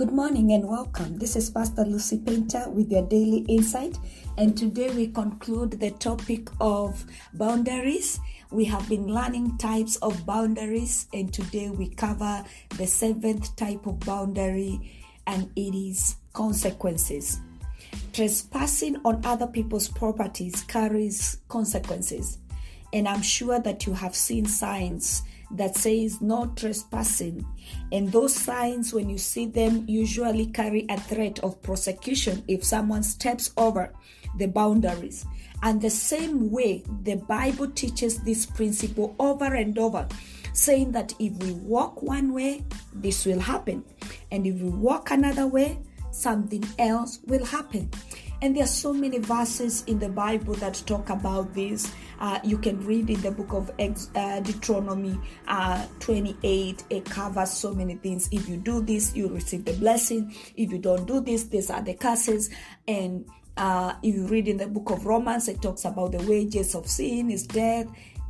Good morning and welcome. This is Pastor Lucy Painter with your daily insight, and today we conclude the topic of boundaries. We have been learning types of boundaries, and today we cover the seventh type of boundary, and it is consequences. Trespassing on other people's properties carries consequences, and I'm sure that you have seen signs that says no trespassing, and those signs, when you see them, usually carry a threat of prosecution if someone steps over the boundaries. And the same way, the Bible teaches this principle over and over, saying that if we walk one way, this will happen, and if we walk another way, something else will happen. And there are so many verses in the Bible that talk about this. You can read in the book of Deuteronomy 28. It covers so many things. If you do this, you receive the blessing. If you don't do this, these are the curses. And if you read in the book of Romans, it talks about the wages of sin is death,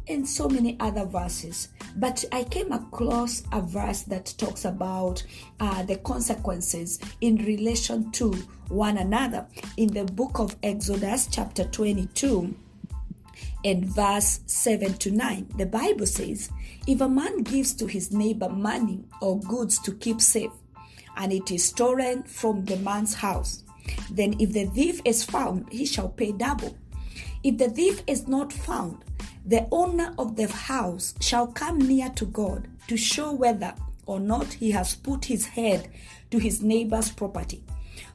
and so many other verses. But I came across a verse that talks about the consequences in relation to one another. In the book of Exodus chapter 22 and verse 7 to 9, the Bible says, if a man gives to his neighbor money or goods to keep safe, and it is stolen from the man's house, then if the thief is found, he shall pay double. If the thief is not found, the owner of the house shall come near to God to show whether or not he has put his head to his neighbor's property.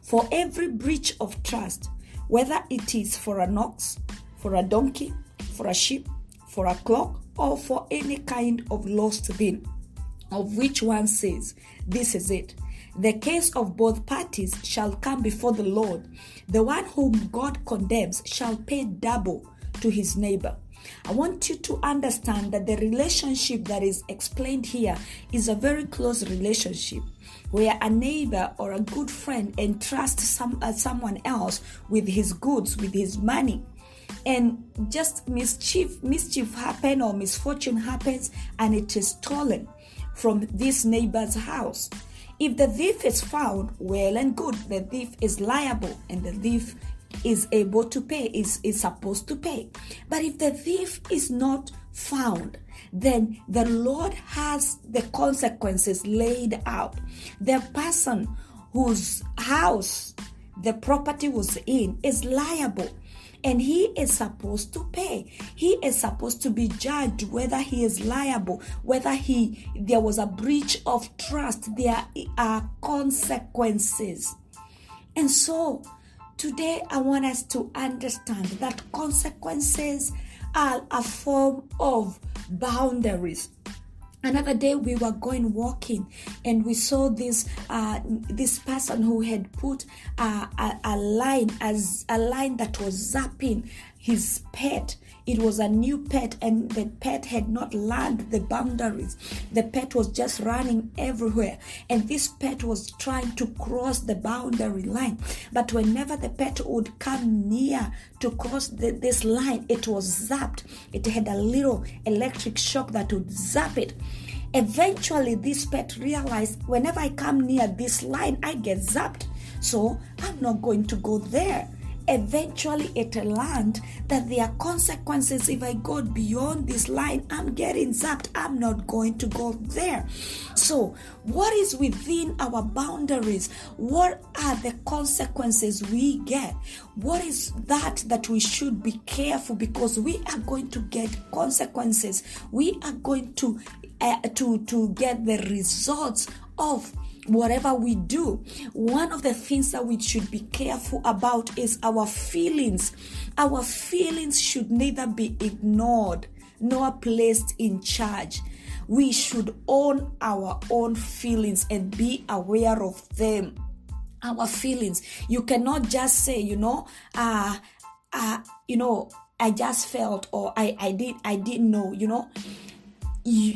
For every breach of trust, whether it is for an ox, for a donkey, for a sheep, for a cloak, or for any kind of lost thing, of which one says, this is it, the case of both parties shall come before the Lord. The one whom God condemns shall pay double to his neighbor. I want you to understand that the relationship that is explained here is a very close relationship where a neighbor or a good friend entrusts someone else with his goods, with his money, and just mischief happen or misfortune happens and it is stolen from this neighbor's house. If the thief is found, well and good, the thief is liable and the thief is able to pay, is supposed to pay. But if the thief is not found, then the Lord has the consequences laid out. The person whose house the property was in is liable, and he is supposed to pay. He is supposed to be judged whether he is liable, whether there was a breach of trust. There are consequences. And so today I want us to understand that consequences are a form of boundaries. Another day we were walking, and we saw this person who had put a line that was zapping his pet. It was a new pet, and the pet had not learned the boundaries. The pet was just running everywhere, and this pet was trying to cross the boundary line. But whenever the pet would come near to cross this line, it was zapped. It had a little electric shock that would zap it. Eventually, this pet realized, whenever I come near this line, I get zapped. So I'm not going to go there. Eventually, it learned that there are consequences. If I go beyond this line, I'm getting zapped. I'm not going to go there. So what is within our boundaries? What are the consequences we get? What is that we should be careful, because we are going to get consequences. We are going to get the results of whatever we do. One of the things that we should be careful about is our feelings. Our feelings should neither be ignored nor placed in charge. We should own our own feelings and be aware of them. Our feelings. You cannot just say, I just felt, or I didn't know,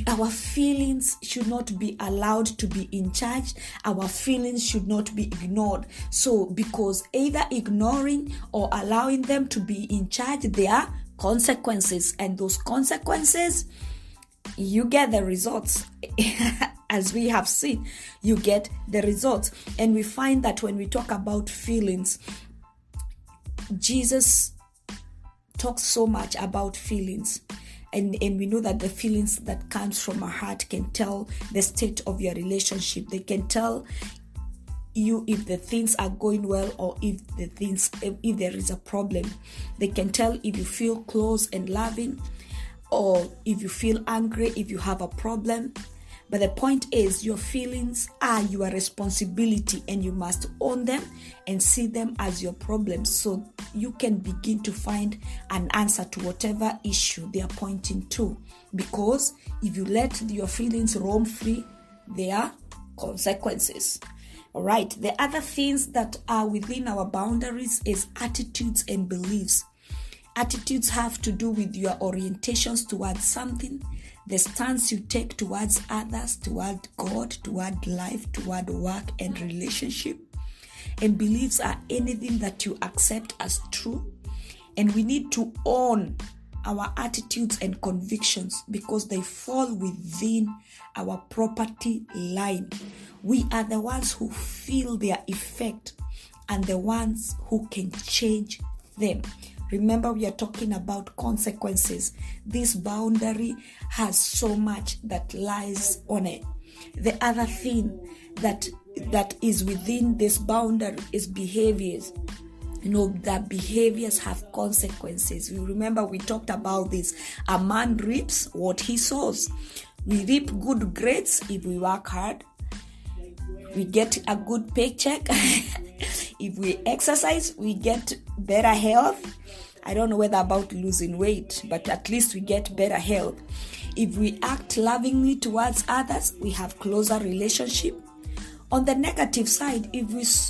Our feelings should not be allowed to be in charge. Our feelings should not be ignored. So, because either ignoring or allowing them to be in charge, there are consequences. And those consequences, you get the results. as we have seen, you get the results. And we find that when we talk about feelings, Jesus talks so much about feelings. And we know that the feelings that comes from our heart can tell the state of your relationship. They can tell you if the things are going well or if there is a problem. They can tell if you feel close and loving, or if you feel angry, if you have a problem. But the point is, your feelings are your responsibility, and you must own them and see them as your problems, so you can begin to find an answer to whatever issue they are pointing to. Because if you let your feelings roam free, there are consequences. All right. The other things that are within our boundaries is attitudes and beliefs. Attitudes have to do with your orientations towards something, the stance you take towards others, toward God, toward life, toward work and relationship. And beliefs are anything that you accept as true. And we need to own our attitudes and convictions because they fall within our property line. We are the ones who feel their effect and the ones who can change them. Remember, we are talking about consequences. This boundary has so much that lies on it. The other thing that is within this boundary is behaviors. That behaviors have consequences. We remember we talked about this. A man reaps what he sows. We reap good grades if we work hard. We get a good paycheck. If we exercise, we get better health. I don't know whether about losing weight, but at least we get better health. If we act lovingly towards others, we have closer relationship. On the negative side, if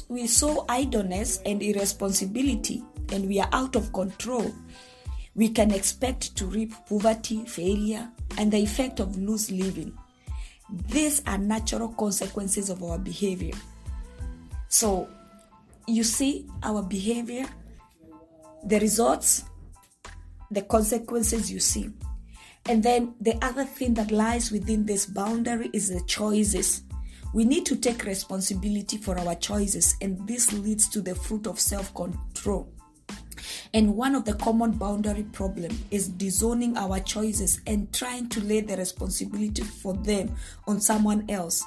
we sow idleness and irresponsibility and we are out of control, we can expect to reap poverty, failure, and the effect of loose living. These are natural consequences of our behavior. So, you see our behavior, the results, the consequences you see. And then the other thing that lies within this boundary is the choices. We need to take responsibility for our choices, and this leads to the fruit of self-control. And one of the common boundary problems is disowning our choices and trying to lay the responsibility for them on someone else.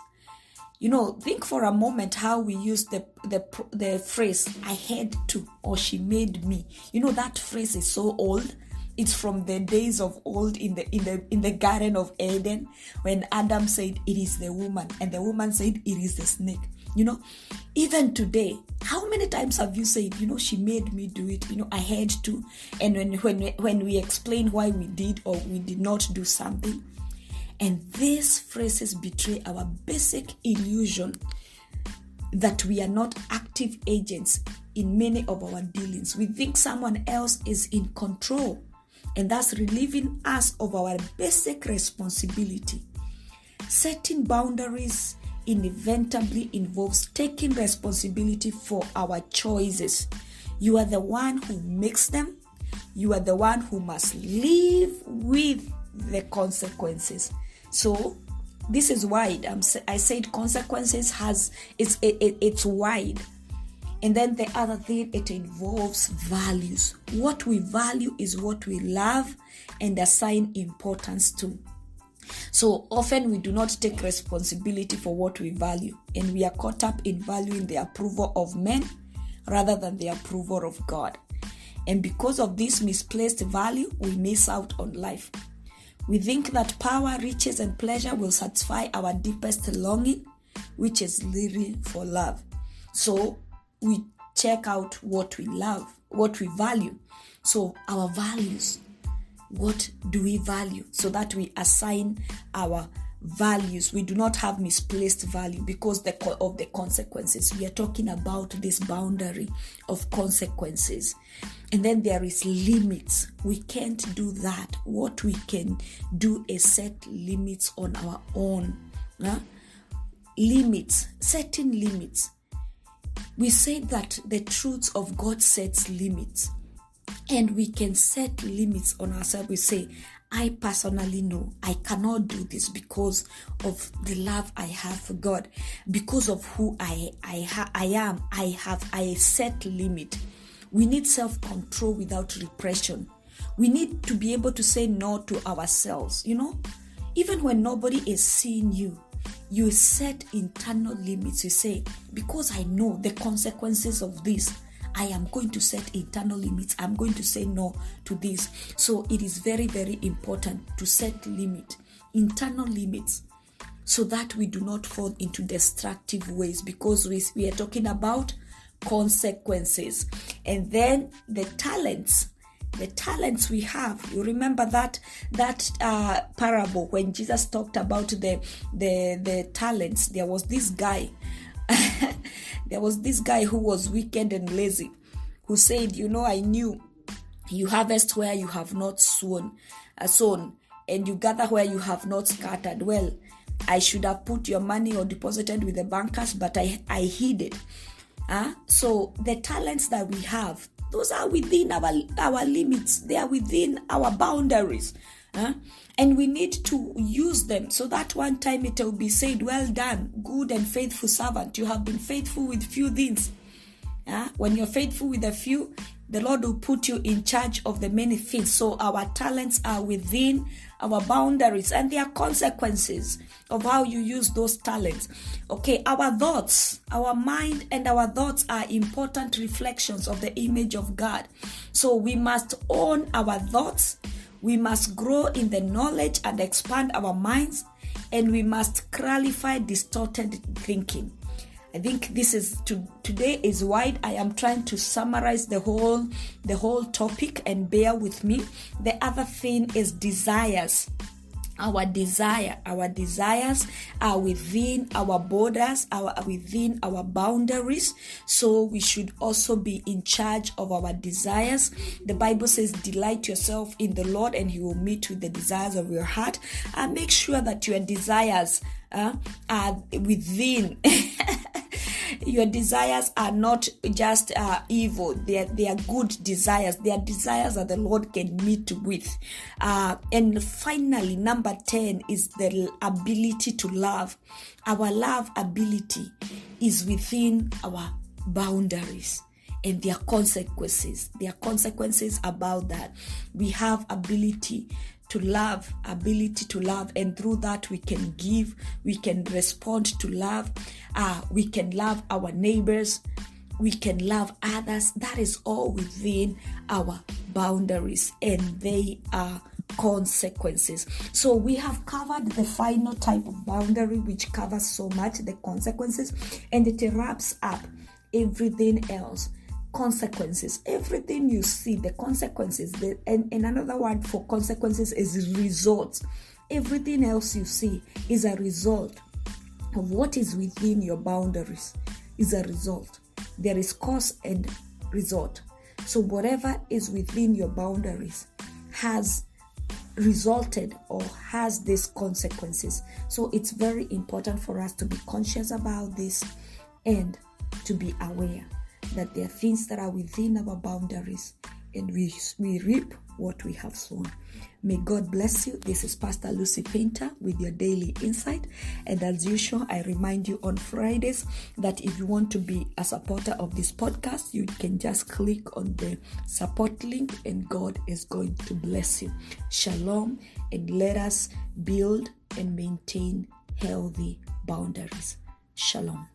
Think for a moment how we use the phrase, I had to, or she made me. That phrase is so old. It's from the days of old in the Garden of Eden, when Adam said it is the woman and the woman said it is the snake. Even today, how many times have you said, she made me do it, I had to, and when we explain why we did or we did not do something. And these phrases betray our basic illusion that we are not active agents in many of our dealings. We think someone else is in control, and thus relieving us of our basic responsibility. Setting boundaries inevitably involves taking responsibility for our choices. You are the one who makes them. You are the one who must live with the consequences. So this is wide. I said consequences it's wide. And then the other thing, it involves values. What we value is what we love and assign importance to. So often we do not take responsibility for what we value, and we are caught up in valuing the approval of men rather than the approval of God. And because of this misplaced value, we miss out on life. We think that power, riches, and pleasure will satisfy our deepest longing, which is literally for love. So we check out what we love, what we value. So our values, what do we value? So that we assign our values. We do not have misplaced value because of the consequences. We are talking about this boundary of consequences. And then there is limits. We can't do that. What we can do is set limits on our own. Limits, setting limits. We say that the truths of God sets limits. And we can set limits on ourselves. We say, I personally know I cannot do this because of the love I have for God, because of who I am. I set limit. We need self-control without repression. We need to be able to say no to ourselves. Even when nobody is seeing you, you set internal limits. You say, because I know the consequences of this, I am going to set internal limits. I'm going to say no to this. So it is very, very important to set internal limits, so that we do not fall into destructive ways, because we are talking about consequences. And then the talents we have. You remember that parable when Jesus talked about the talents. There was this guy who was wicked and lazy, who said, I knew you harvest where you have not sown, and you gather where you have not scattered. Well, I should have put your money or deposited with the bankers, but I hid it. So the talents that we have, those are within our limits. They are within our boundaries. And we need to use them, so that one time it will be said, well done, good and faithful servant. You have been faithful with few things. When you're faithful with a few, the Lord will put you in charge of the many things. So our talents are within our boundaries, and there are consequences of how you use those talents. Okay, our thoughts, our mind and our thoughts are important reflections of the image of God. So we must own our thoughts. We must grow in the knowledge and expand our minds, and we must clarify distorted thinking. I think this is today is wide. I am trying to summarize the whole topic, and bear with me. The other thing is desires. Our desires are within our borders, within our boundaries. So we should also be in charge of our desires. The Bible says, delight yourself in the Lord and he will meet with the desires of your heart. And make sure that your desires are within. Your desires are not just evil. They are good desires. They are desires that the Lord can meet with. And finally, number 10 is the ability to love. Our love ability is within our boundaries. And there are consequences. There are consequences about that. We have ability to love, and through that we can give, we can respond to love, we can love our neighbors, we can love others. That is all within our boundaries, and they are consequences. So we have covered the final type of boundary, which covers so much, the consequences, and it wraps up everything else. Consequences, everything you see, the consequences, and another word for consequences is results. Everything else you see is a result of what is within your boundaries, is a result. There is cause and result. So whatever is within your boundaries has resulted or has these consequences. So it's very important for us to be conscious about this and to be aware that there are things that are within our boundaries, and we reap what we have sown. May God bless you. This is Pastor Lucy Painter with your daily insight. And as usual, I remind you on Fridays that if you want to be a supporter of this podcast, you can just click on the support link and God is going to bless you. Shalom, and let us build and maintain healthy boundaries. Shalom.